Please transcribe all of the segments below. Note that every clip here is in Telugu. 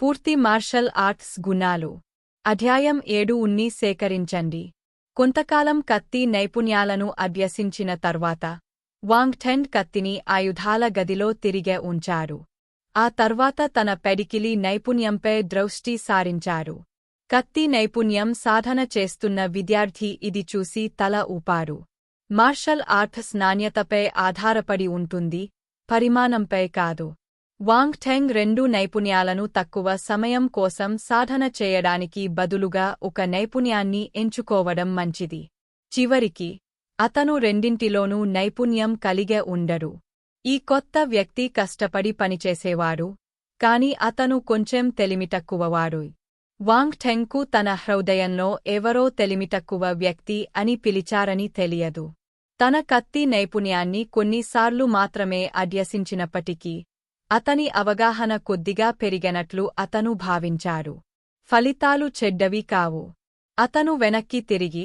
పూర్తి మార్షల్ ఆర్ట్స్ గుణాలు. అధ్యాయం 7 ఉన్ని సేకరించండి. కొంతకాలం కత్తి నైపుణ్యాలను అభ్యసించిన తర్వాత వాంగ్ థెంగ్ కత్తిని ఆయుధాల గదిలో తిరిగే ఉంచారు. ఆ తర్వాత తన పెడికిలి నైపుణ్యంపై దృష్టి సారించారు. కత్తి నైపుణ్యం సాధన చేస్తున్న విద్యార్థి ఇది చూసి తల ఊపారు. మార్షల్ ఆర్ట్స్ నాణ్యతపై ఆధారపడి ఉంటుంది, పరిమాణంపై కాదు. వాంగ్ థెంగ్ రెండు నైపుణ్యాలను తక్కువ సమయం కోసం సాధన చేయడానికి బదులుగా ఒక నైపుణ్యాన్ని ఎంచుకోవడం మంచిది. చివరికి అతను రెండింటిలోనూ నైపుణ్యం కలిగే ఉండరు. ఈ కొత్త వ్యక్తి కష్టపడి పనిచేసేవాడు, కాని అతను కొంచెం తెలివితక్కువవాడు. వాంగ్ థెంగ్కు తన హృదయంలో ఎవరో తెలివితక్కువ వ్యక్తి అని పిలిచారని తెలియదు. తన కత్తి నైపుణ్యాన్ని కొన్నిసార్లు మాత్రమే అభ్యసించినప్పటికీ అతని అవగాహన కొద్దిగా పెరిగినట్లు అతను భావించారు. ఫలితాలు చెడ్డవి కావు. అతను వెనక్కి తిరిగి,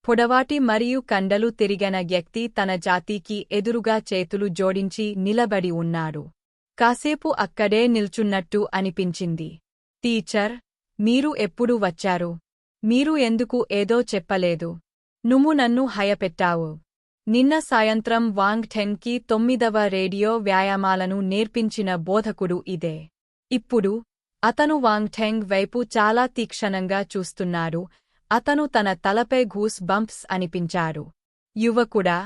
పొడవాటి మరియు కండలు తిరిగిన వ్యక్తి తన జాతికి ఎదురుగా చేతులు జోడించి నిలబడి ఉన్నాడు. కాసేపు అక్కడే నిల్చున్నట్టు అనిపించింది. టీచర్, మీరు ఎప్పుడు వచ్చారు? మీరు ఎందుకు ఏదో చెప్పలేదు? నువ్వు నన్ను హయపెట్టావు. నిన్న సాయంత్రం వాంగ్ థెంగ్కి 9వ రేడియో వ్యాయామాలను నేర్పించిన బోధకుడు ఇదే. ఇప్పుడు అతను వాంగ్ థెంగ్ వైపు చాలా తీక్షణంగా చూస్తున్నాడు. అతను తన తలపై గూస్ బంప్స్ అనిపించారు. యువకుడా,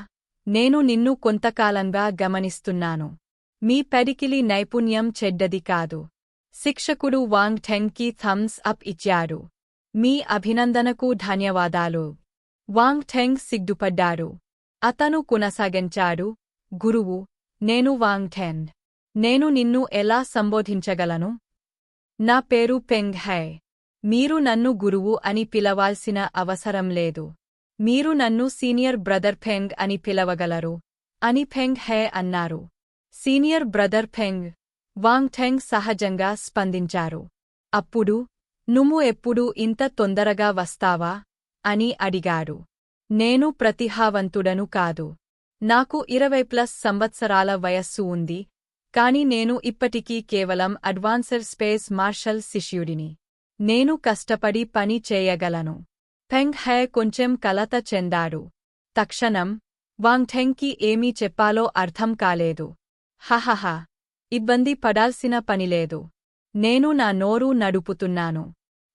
నేను నిన్ను కొంతకాలంగా గమనిస్తున్నాను. మీ పెడికిలి నైపుణ్యం చెడ్డది కాదు. శిక్షకుడు వాంగ్ థెంగ్కి థమ్స్ అప్ ఇచ్చారు. మీ అభినందనకు ధన్యవాదాలు. వాంగ్ థెంగ్ సిగ్గుపడ్డారు. అతను కొనసాగించాడు, గురువు, నేను వాంగ్ థెంగ్. నేను నిన్ను ఎలా సంబోధించగలను? నా పేరు పెంగ్ హై. మీరు నన్ను గురువు అని పిలవాల్సిన అవసరం లేదు. మీరు నన్ను సీనియర్ బ్రదర్ పెంగ్ అని పిలవగలరు అని పెంగ్ హై అన్నారు. సీనియర్ బ్రదర్ పెంగ్, వాంగ్ థెంగ్ సహజంగా స్పందించారు. అప్పుడు, నువ్వు ఎప్పుడు ఇంత తొందరగా వస్తావా అని అడిగాడు. నేను ప్రతిభావంతుడను కాదు. నాకు 20+ సంవత్సరాల వయస్సు ఉంది, కాని నేను ఇప్పటికీ కేవలం అడ్వాన్స్డ్ స్పేస్ మార్షల్ శిష్యుడిని. నేను కష్టపడి పని చేయగలను. పెంగ్ హై కొంచెం కలత చెందాడు. తక్షణం వాంగ్ థెంగ్కి ఏమీ చెప్పాలో అర్థం కాలేదు. హహహ, ఇబ్బంది పడాల్సిన పనిలేదు. నేను నా నోరు నడుపుతున్నాను.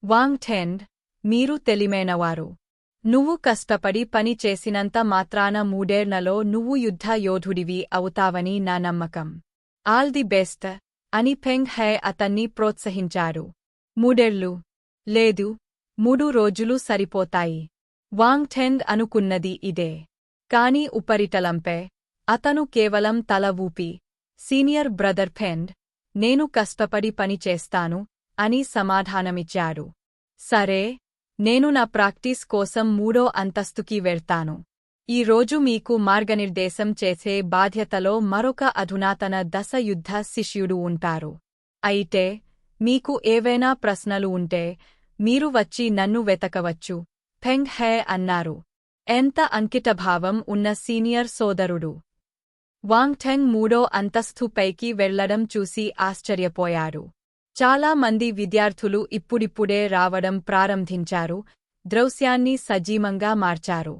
వాంగ్ థెంగ్, మీరు తెలివైనవారు. నువ్వు కష్టపడి పని చేసినంత మాత్రాన 3 ఏళ్లలో నువ్వు యుద్ధ యోధుడివి అవుతావని నా నమ్మకం. ఆల్ ది బెస్ట్ అని పెంగ్ హై అతన్ని ప్రోత్సహించారు. 3 ఏళ్లు? లేదు, 3 రోజులు సరిపోతాయి. వాంగ్ థెంగ్ అనుకున్నది ఇదే. కాని ఉపరితలంపై అతను కేవలం తల ఊపి, సీనియర్ బ్రదర్ పెంగ్, నేను కష్టపడి పని చేస్తాను అని సమాధానమిచ్చారు. సరే, నేను నా ప్రాక్టీస్ కోసం 3వ అంతస్తుకి వెళ్తాను. ఈ రోజు మీకు మార్గనిర్దేశం చేసే బాధ్యతలో మరొక అధునాతన దశ యుద్ధ శిష్యుడు ఉంటారు. అయితే మీకు ఏవైనా ప్రశ్నలు ఉంటే మీరు వచ్చి నన్ను వెతకవచ్చు, పెంగ్ హై అన్నారు. ఎంత అంకితభావం ఉన్న సీనియర్ సోదరుడు! వాంగ్ థెంగ్ 3వ అంతస్తు పైకి వెళ్లడం చూసి ఆశ్చర్యపోయారు. చాలా మంది విద్యార్థులు ఇప్పుడిప్పుడే రావడం ప్రారంభించారు. దృశ్యాన్ని సజీవంగా మార్చారు.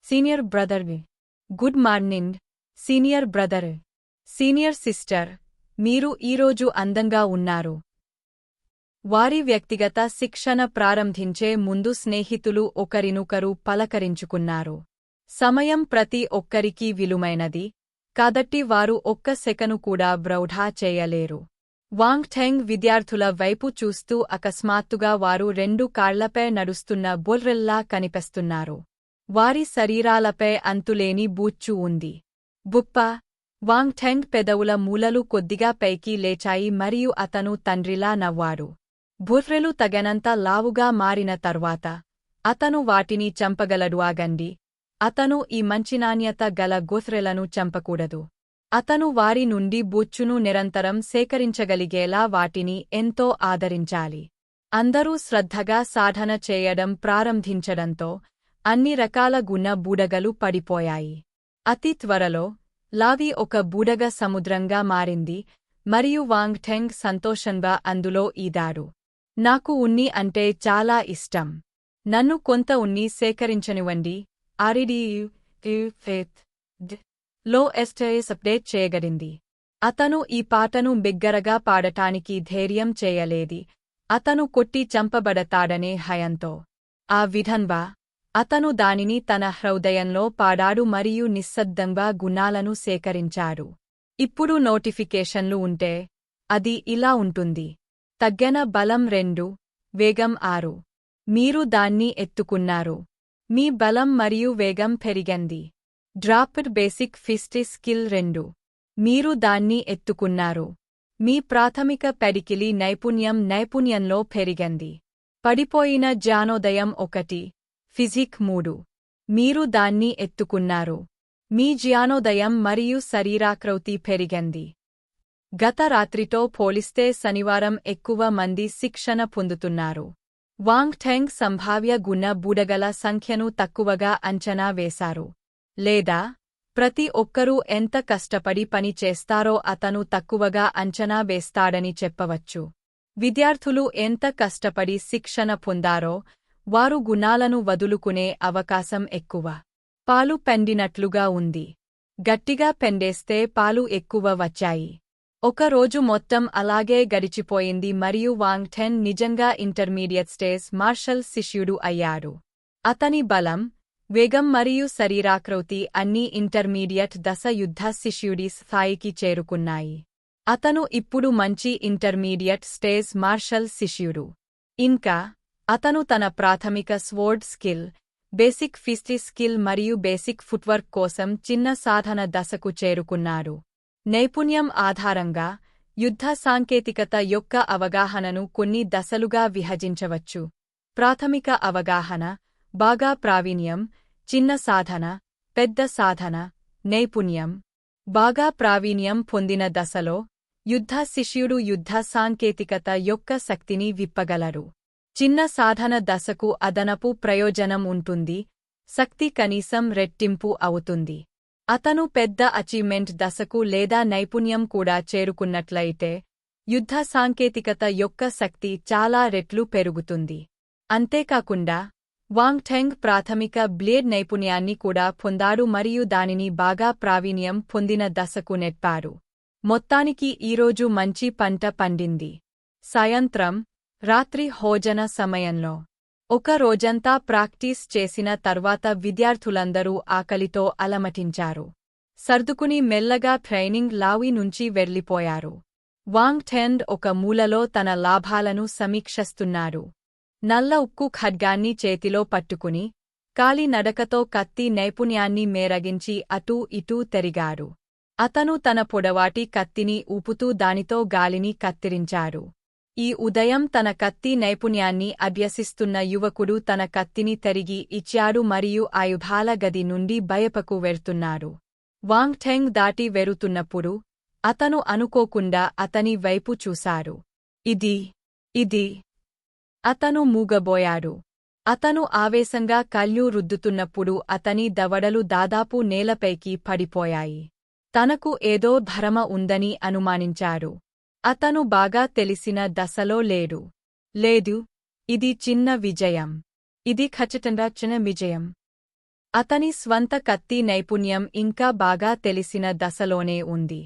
Senior brother, good morning. Senior brother, senior sister, మీరు ఈరోజు అందంగా ఉన్నారు. వారి వ్యక్తిగత శిక్షణ ప్రారంభించే ముందు స్నేహితులు ఒకరినొకరు పలకరించుకున్నారు. సమయం ప్రతి ఒక్కరికీ విలువైనది, కాబట్టి వారు ఒక్క సెకను కూడా వృధా చేయలేరు. వాంగ్ థెంగ్ విద్యార్థుల వైపు చూస్తూ అకస్మాత్తుగా వారు 2 కాళ్లపై నడుస్తున్న బొర్రెల్లా కనిపిస్తున్నారు. వారి శరీరాలపై అంతులేని బూచ్చు ఉంది. బుప్ప! వాంగ్ థెంగ్ పెదవుల మూలలు కొద్దిగా పైకి లేచాయి మరియు అతను తండ్రిలా నవ్వాడు. బొర్రెలు తగినంత లావుగా మారిన తర్వాత అతను వాటిని చంపగలడు. ఆగండి, అతను ఈ మంచి నాణ్యత గల గొర్రెలను చంపకూడదు. అతను వారి నుండి బొచ్చును నిరంతరం సేకరించగలిగేలా వాటిని ఎంతో ఆదరించాలి. అందరూ శ్రద్ధగా సాధన చేయడం ప్రారంభించడంతో అన్ని రకాల గుణ బూడగలు పడిపోయాయి. అతి త్వరలో లావి ఒక బూడగ సముద్రంగా మారింది. మరియు వాంగ్ ఠెంగ్ సంతోషంగా అందులో ఈదారు. నాకు ఉన్ని అంటే చాలా ఇష్టం. నన్ను కొంత ఉన్ని సేకరించనివ్వండి. లో ఎస్టేస్ అప్డేట్ చేయగడింది. అతను ఈ పాటను బిగ్గరగా పాడటానికి ధైర్యం చేయలేది. అతను కొట్టి చంపబడతాడనే భయంతో. ఆ విధంగా అతను దానిని తన హృదయంలో పాడాడు మరియు నిశ్శబ్దంగా గుణాలను సేకరించాడు. ఇప్పుడు నోటిఫికేషన్లు ఉంటే అది ఇలా ఉంటుంది. తగ్గిన బలం 2, వేగం 6. మీరు దాన్ని ఎత్తుకున్నారు. మీ బలం మరియు వేగం పెరిగింది. Dropped basic fist skill 2. మీరు దాన్ని ఎత్తుకున్నారు. మీ ప్రాథమిక పెడికిలి నైపుణ్యంలో పెరిగింది. పడిపోయిన జ్ఞానోదయం 1, ఫిజిక్ 3. మీరు దాన్ని ఎత్తుకున్నారు. మీ జ్ఞానోదయం మరియు శరీరాకృతి పెరిగింది. గత రాత్రితో పోలిస్తే శనివారం ఎక్కువ మంది శిక్షణ పొందుతున్నారు. వాంగ్ ఠెంగ్ సంభావ్య గుణ బూడగల సంఖ్యను తక్కువగా అంచనా వేశారు. లేదా ప్రతి ఒక్కరూ ఎంత కష్టపడి పని చేస్తారో అతను తక్కువగా అంచనా వేస్తాడని చెప్పవచ్చు. విద్యార్థులు ఎంత కష్టపడి శిక్షణ పొందారో వారు గుణాలను వదులుకునే అవకాశం ఎక్కువ. పాలు పెండినట్లుగా ఉంది. గట్టిగా పెండేస్తే పాలు ఎక్కువ వచ్చాయి. ఒక రోజు మొత్తం అలాగే గడిచిపోయింది మరియు వాంగ్ ఠెంగ్ నిజంగా ఇంటర్మీడియట్ స్టేజ్ మార్షల్ శిష్యుడు అయ్యాడు. అతని బలం, వేగం మరియు శరీరాకృతి అన్నీ ఇంటర్మీడియట్ దశ యుద్ధ శిష్యుడి స్థాయికి చేరుకున్నాయి. అతను ఇప్పుడు మంచి ఇంటర్మీడియట్ స్టేజ్ మార్షల్ శిష్యుడు. ఇంకా అతను తన ప్రాథమిక sword skill, basic fist skill మరియు బేసిక్ ఫుట్వర్క్ కోసం చిన్న సాధన దశకు చేరుకున్నాడు. నైపుణ్యం ఆధారంగా యుద్ధ సాంకేతికత యొక్క అవగాహనను కొన్ని దశలుగా విభజించవచ్చు. ప్రాథమిక అవగాహన, బాగా ప్రావీణ్యం, చిన్న సాధన, పెద్ద సాధన, నైపుణ్యం. బాగా ప్రావీణ్యం పొందిన దశలో యుద్ధ శిష్యుడు యుద్ధ సాంకేతికత యొక్క శక్తిని విప్పగలరు. చిన్న సాధన దశకు అదనపు ప్రయోజనం ఉంటుంది. శక్తి కనీసం రెట్టింపు అవుతుంది. అతను పెద్ద అచీవ్మెంట్ దశకు లేదా నైపుణ్యం కూడా చేరుకున్నట్లయితే యుద్ధ సాంకేతికత యొక్క శక్తి చాలా రెట్లు పెరుగుతుంది. అంతేకాకుండా వాంగ్ ఠెంగ్ ప్రాథమిక బ్లేడ్ నైపుణ్యాన్ని కూడా పొందాడు మరియు దానిని బాగా ప్రావీణ్యం పొందిన దశకు నెట్టాడు. మొత్తానికి ఈరోజు మంచి పంట పండింది. సాయంత్రం, రాత్రి భోజన సమయంలో ఒక రోజంతా ప్రాక్టీస్ చేసిన తర్వాత విద్యార్థులందరూ ఆకలితో అలమటించారు. సర్దుకుని మెల్లగా ట్రైనింగ్ లావి నుంచి వెళ్లిపోయారు. వాంగ్ ఠెంగ్ ఒక మూలలో తన లాభాలను సమీక్షిస్తున్నాడు. నల్ల ఉక్కు ఖడ్గాన్ని చేతిలో పట్టుకుని కాలి నడకతో కత్తి నైపుణ్యాన్ని మేరగించి అటూ ఇటూ తిరిగాడు. అతను తన పొడవాటి కత్తిని ఊపుతూ దానితో గాలిని కత్తిరించాడు. ఈ ఉదయం తన కత్తి నైపుణ్యాన్ని అభ్యసిస్తున్న యువకుడు తన కత్తిని తిరిగి ఇచ్చాడు మరియు ఆయుధాల గది నుండి బయటకు వెళ్తున్నాడు. వాంగ్ ఠెంగ్ దాటి వెరుతున్నప్పుడు అతను అనుకోకుండా అతని వైపు చూశాడు. ఇది అతను మూగబోయాడు. అతను ఆవేశంగా కళ్ళు రుద్దుతున్నప్పుడు అతని దవడలు దాదాపు నేలపైకి పడిపోయాయి. తనకు ఏదో భ్రమ ఉందని అనుమానించాడు. అతను బాగా తెలిసిన దశలో లేడు. లేదు, ఇది చిన్న విజయం. ఇది ఖచ్చితంగా చిన్న విజయం. అతని స్వంత కత్తి నైపుణ్యం ఇంకా బాగా తెలిసిన దశలోనే ఉంది.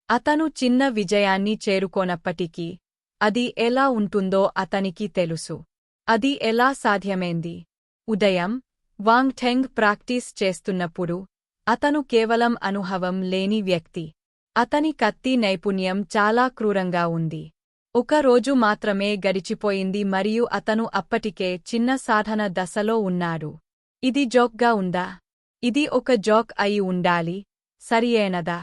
అతను చిన్న విజయాన్ని చేరుకోనప్పటికీ అది ఎలా ఉంటుందో అతనికి తెలుసు. అది ఎలా సాధ్యమైంది? ఉదయం, వాంగ్ ఠెంగ్ ప్రాక్టీస్ చేస్తున్నప్పుడు అతను కేవలం అనుభవం లేని వ్యక్తి. అతని కత్తి నైపుణ్యం చాలా క్రూరంగా ఉంది. ఒక రోజు మాత్రమే గడిచిపోయింది మరియు అతను అప్పటికే చిన్న సాధన దశలో ఉన్నాడు. ఇది జోక్గా ఉందా? ఇది ఒక జోక్ అయి ఉండాలి, సరియైనదా?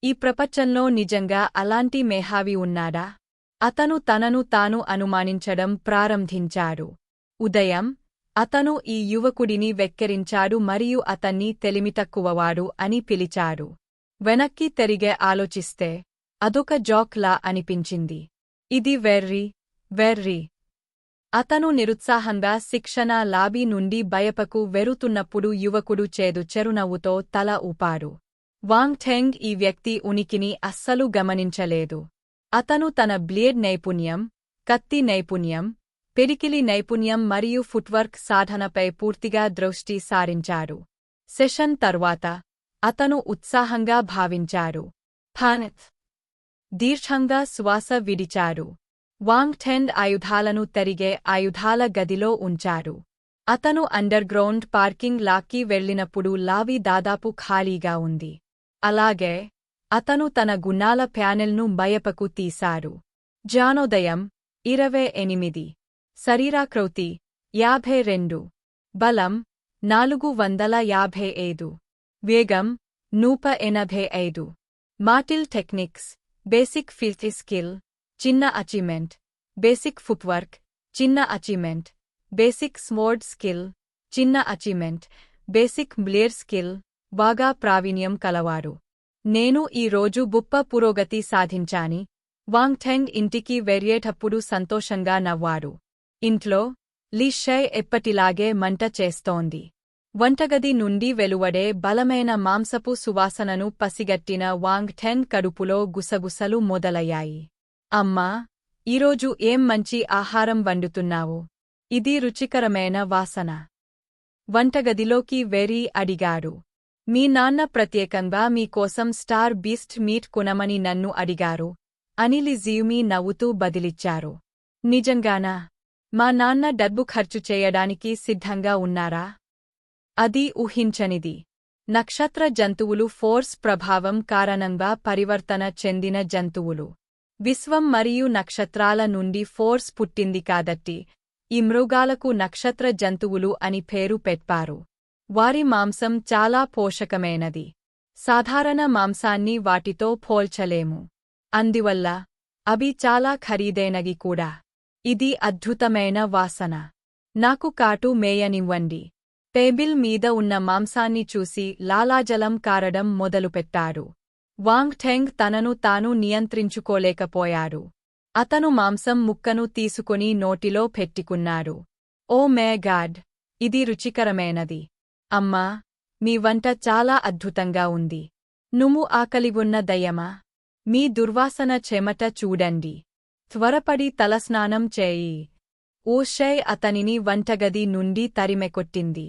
ఈ ప్రపంచంలో నిజంగా అలాంటి మేధావి ఉన్నాడా? అతను తనను తాను అనుమానించడం ప్రారంభించాడు. ఉదయం, అతను ఈ యువకుడిని వెక్కిరించాడు మరియు అతన్ని తెలివితక్కువవాడు అని పిలిచాడు. వెనక్కి తిరిగే ఆలోచిస్తే అదొక జోక్లా అనిపించింది. ఇది వెర్రి. అతను నిరుత్సాహంగా శిక్షణ లాబీ నుండి బయటకు వెరుతున్నప్పుడు యువకుడు చేదు చెరునవ్వుతో తల ఊపాడు. వాంగ్ ఠెంగ్ ఈ వ్యక్తి ఉనికిని అస్సలు గమనించలేదు. అతను తన బ్లేడ్ నైపుణ్యం, కత్తి నైపుణ్యం, పిడికిలి నైపుణ్యం మరియు ఫుట్వర్క్ సాధనపై పూర్తిగా దృష్టి సారించారు. సెషన్ తర్వాత అతను ఉత్సాహంగా భావించారు. ఫానెత్ దీర్ఘంగా శ్వాస విడిచారు. వాంగ్ టెంగ్ ఆయుధాలను తరిగే ఆయుధాల గదిలో ఉంచారు. అతను అండర్గ్రౌండ్ పార్కింగ్ లాకి వెళ్ళినప్పుడు లాబీ దాదాపు ఖాళీగా ఉంది. అలాగే అతను తన గుణాల ప్యానెల్ను బయపకు తీశారు. జ్ఞానోదయం 28, శరీరాకృతి 52, బలం 455, వేగం 185. మార్టిల్ టెక్నిక్స్, బేసిక్ ఫిజికల్ స్కిల్, చిన్న అచీవ్మెంట్, బేసిక్ ఫుట్వర్క్, చిన్న అచీవ్మెంట్, బేసిక్ స్వోర్డ్ స్కిల్, చిన్న అచీవ్మెంట్, బేసిక్ బ్లేడ్ స్కిల్, బాగా ప్రావీణ్యం కలవారు. నేను ఈ రోజు గొప్ప పురోగతి సాధించాని. వాంగ్ టెంగ్ ఇంటికి వెళ్ళేటప్పుడు సంతోషంగా నవ్వారు. ఇంట్లో లీ షై ఎప్పటిలాగే మంట చేస్తోంది. వంటగది నుండి వెలువడే బలమైన మాంసపు సువాసనను పసిగట్టిన వాంగ్ టెంగ్ కడుపులో గుసగుసలు మొదలయ్యాయి. అమ్మా, ఈరోజు ఏం మంచి ఆహారం వండుతున్నావు? ఇది రుచికరమైన వాసన. వంటగదిలోకి వెరీ అడిగారు. మీ నాన్న ప్రత్యేకంగా మీకోసం స్టార్ బీస్ట్ మీట్ కొనమని నన్ను అడిగారు అని లిజియుమి నవ్వుతూ బదిలిచ్చారు. నిజంగానా? మా నాన్న డబ్బు ఖర్చు చేయడానికి సిద్ధంగా ఉన్నారా? అది ఊహించనిది. నక్షత్ర జంతువులు ఫోర్స్ ప్రభావం కారణంగా పరివర్తన చెందిన జంతువులు. విశ్వం మరియు నక్షత్రాల నుండి ఫోర్స్ పుట్టింది కాబట్టి ఈ మృగాలకు నక్షత్ర జంతువులు అని పేరు పెట్టారు. వారి మాంసం చాలా పోషకమైనది. సాధారణ మాంసాన్ని వాటితో పోల్చలేము. అందువల్ల అవి చాలా ఖరీదైనవి కూడా. ఇది అద్భుతమైన వాసన. నాకు కాటు మేయనివ్వండి. టేబుల్ మీద ఉన్న మాంసాన్ని చూసి లాలాజలం కారడం మొదలుపెట్టారు. వాంగ్ టెంగ్ తనను తాను నియంత్రించుకోలేకపోయారు. అతను మాంసం ముక్కను తీసుకుని నోటిలో పెట్టుకున్నారు. ఓ మే గాడ్, ఇది రుచికరమైనది. అమ్మా, మీ వంట చాలా అద్భుతంగా ఉంది. నువ్వు ఆకలివున్న దయ్యమా? మీ దుర్వాసన చెమట చూడండి. త్వరపడి తలస్నానం చేయి. ఓ షై అతనిని వంటగది నుండి తరిమెకొట్టింది.